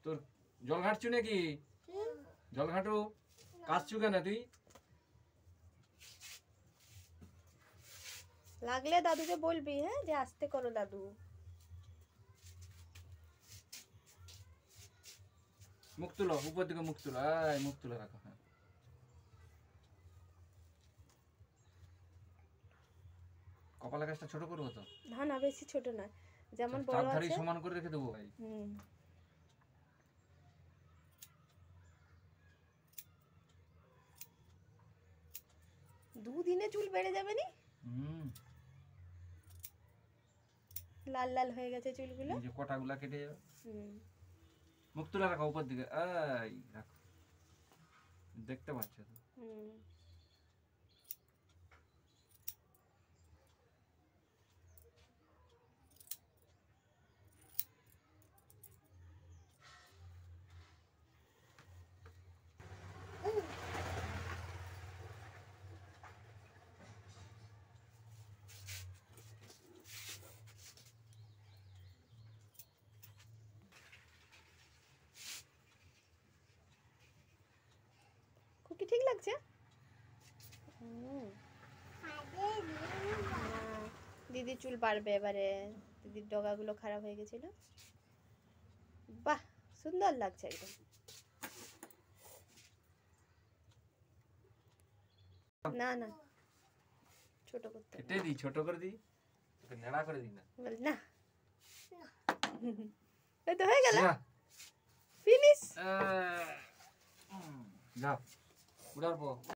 তোর জল ঘাটছু নাকি? জল ঘাটো, কাঁদছু কেন তুই? লাগলে দাদুকে বলবি, হ্যাঁ, যে আস্তে করো দাদু। মুখ তুলো, উপর দিকে মুখ তুলো, মুখ তুলে রাখো। হ্যাঁ, কপালের কাজটা ছোট করবো তো? না না, বেশি ছোট না, যেমন বড় চারধারি আছে সমান করে রেখে দেবো ভাই। হুম। দুদিনে চুল বেড়ে যাবে নি? লাল লাল হয়ে গেছে চুলগুলো, এই যে কটাগুলা কেটে যাবে। হুম। মুখ তুলে রাখো উপর দিকে, এই রাখো, দেখতে পাচ্ছ তো? হুম। খুকি ঠিক লাগছে? দিদি চুল পারবে এবারে, দিদির ডগাগুলো খারাপ হয়ে গেছিল। বাহ, সুন্দর লাগছে একদম। না না, ছোট করতে কেটে দিই, ছোট করে দিই, তোকে নেড়া করে দিই না? না, এই তো হয়ে গেল, ফিনিশ। যাও উড়ার পর